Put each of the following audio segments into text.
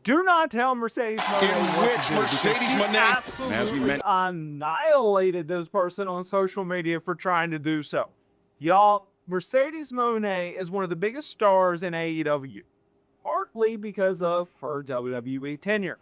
Do not tell Mercedes Monet In what which to do, Mercedes because she Monet, absolutely as we mentioned, annihilated this person on social media for trying to do so. Y'all, Mercedes Monet is one of the biggest stars in AEW, partly because of her WWE tenure.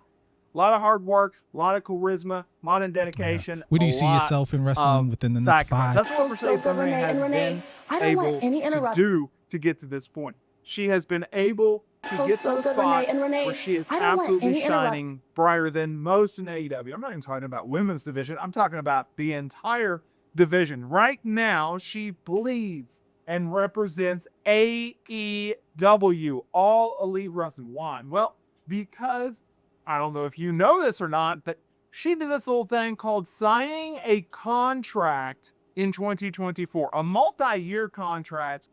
A lot of hard work, a lot of charisma, a lot of dedication. Where do you a see lot yourself in wrestling of within the next sacrifice. 5? That's what Mercedes So Monet has been able to do to get to this point. She has been able to get to the spot where she is absolutely shining brighter than most in AEW. I'm not even talking about women's division. I'm talking about the entire division. Right now, she bleeds and represents AEW, All Elite Wrestling. Why? Well, because, I don't know if you know this or not, but she did this little thing called signing a contract in 2024, a multi-year contract,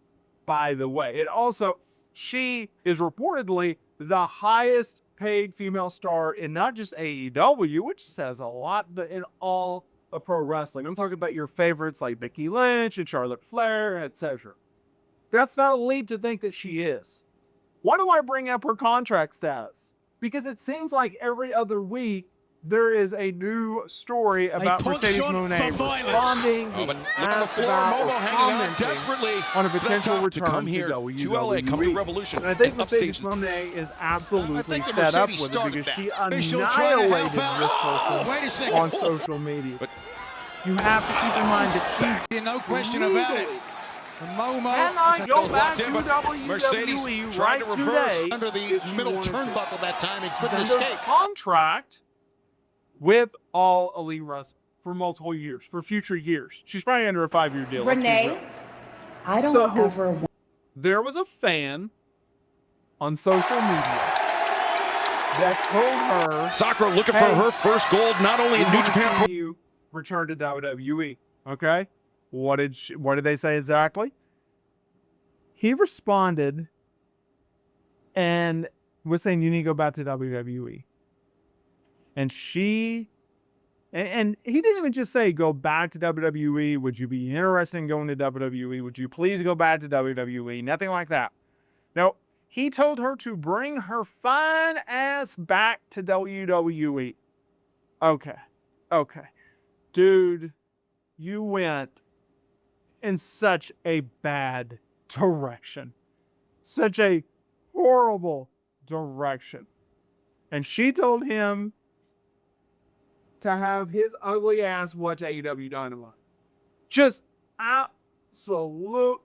by the way. It also, she is reportedly the highest paid female star in not just AEW, which says a lot, but in all of pro wrestling. I'm talking about your favorites like Becky Lynch and Charlotte Flair, etc. That's not a leap to think that she is. Why do I bring up her contract status? Because it seems like every other week there is a new story about Mercedes Monet responding, being asked about, or commenting on a potential return to WWE. And I think Mercedes Monet is absolutely fed up with it because she annihilated this person on social media. But you have to keep in mind that she, no question about it. cannot go back to WWE right today under the middle turnbuckle that time and couldn't escape. Contract with All Elite Wrestling for multiple years, for future years. She's probably under a 5-year deal. Renee, I don't ever. There was a fan on social media that told her, Sakura looking for her first gold, not only in New Japan. You return to WWE. Okay, what did they say exactly? He responded and was saying, you need to go back to WWE. And she, and he didn't even just say, go back to WWE. Would you be interested in going to WWE? Would you please go back to WWE? Nothing like that. No, he told her to bring her fine ass back to WWE. Okay. Dude, you went in such a bad direction. Such a horrible direction. And she told him to have his ugly ass watch AEW Dynamite. Just absolutely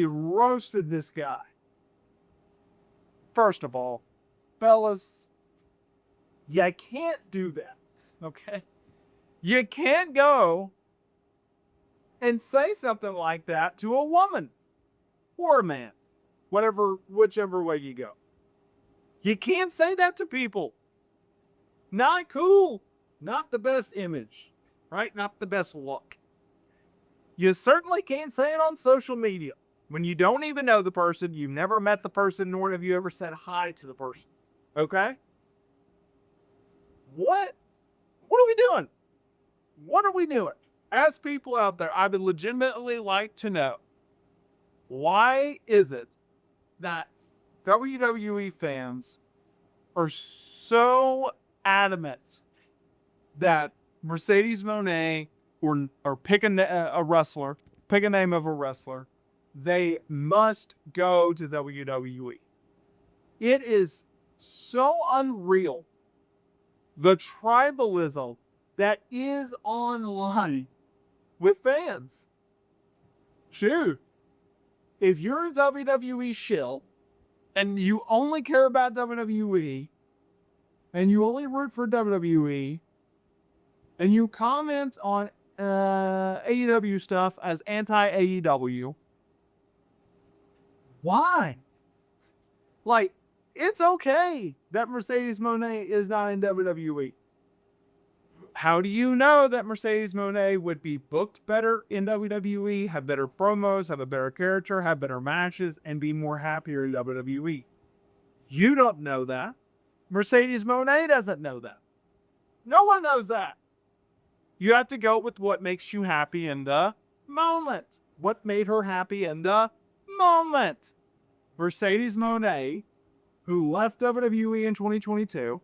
roasted this guy. First of all, fellas, you can't do that, okay? You can't go and say something like that to a woman or a man, whichever way you go. You can't say that to people. Not cool. Not the best image, right? Not the best look. You certainly can't say it on social media when you don't even know the person, you've never met the person, nor have you ever said hi to the person. Okay? What are we doing? What are we doing? As people out there, I would legitimately like to know, why is it that WWE fans are so adamant that Mercedes Monet, or pick a wrestler, pick a name of a wrestler, they must go to WWE? It is so unreal, the tribalism that is online with fans. Shoot, if you're a WWE shill and you only care about WWE and you only root for WWE and you comment on AEW stuff as anti-AEW, why? Like, it's okay that Mercedes Monet is not in WWE. How do you know that Mercedes Monet would be booked better in WWE, have better promos, have a better character, have better matches, and be more happier in WWE? You don't know that. Mercedes Monet doesn't know that. No one knows that. You have to go with what makes you happy in the moment. What made her happy in the moment? Mercedes Monet, who left WWE in 2022,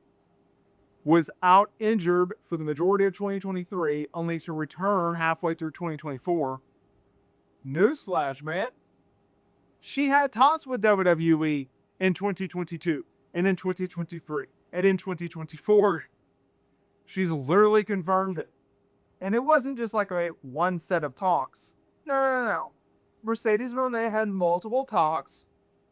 was out injured for the majority of 2023, only to return halfway through 2024. Newsflash, man. She had talks with WWE in 2022, and in 2023, and in 2024. She's literally confirmed it. And it wasn't just like a one set of talks. No. Mercedes Monet had multiple talks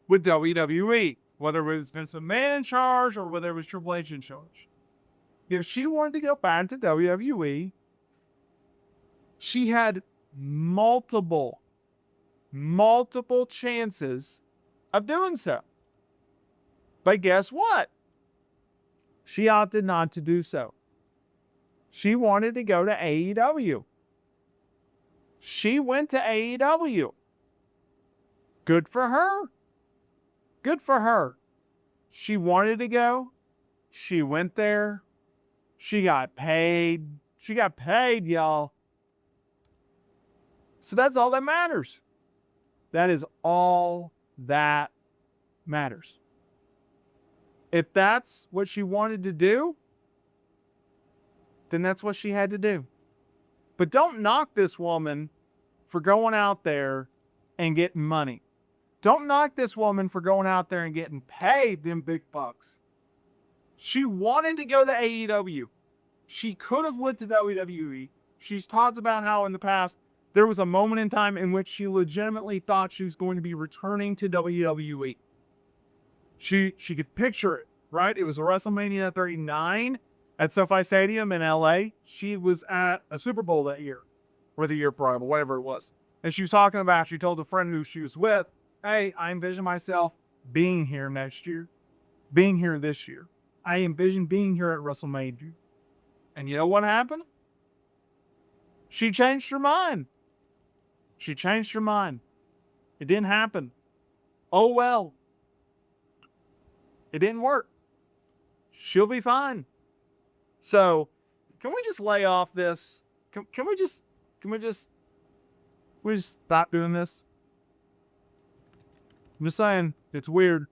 with WWE, whether it was Vince McMahon in charge or whether it was Triple H in charge. If she wanted to go back to WWE, she had multiple chances of doing so. But guess what? She opted not to do so. She wanted to go to AEW. She went to AEW. Good for her. Good for her. She wanted to go. She went there. She got paid. She got paid, y'all. So that's all that matters. That is all that matters. If that's what she wanted to do, then that's what she had to do. But don't knock this woman for going out there and getting money. Don't knock this woman for going out there and getting paid them big bucks. She wanted to go to AEW. She could have went to WWE. She's talked about how in the past there was a moment in time in which she legitimately thought she was going to be returning to WWE. She could picture it, right? It was a WrestleMania 39 at SoFi Stadium in LA. She was at a Super Bowl that year, or the year prior, whatever it was. And she was talking about, she told a friend who she was with, hey, I envision myself being here next year, being here this year. I envision being here at WrestleMania. And you know what happened? She changed her mind. She changed her mind. It didn't happen. Oh well. It didn't work. She'll be fine. So, can we just lay off this? Can we just stop doing this? I'm just saying, it's weird.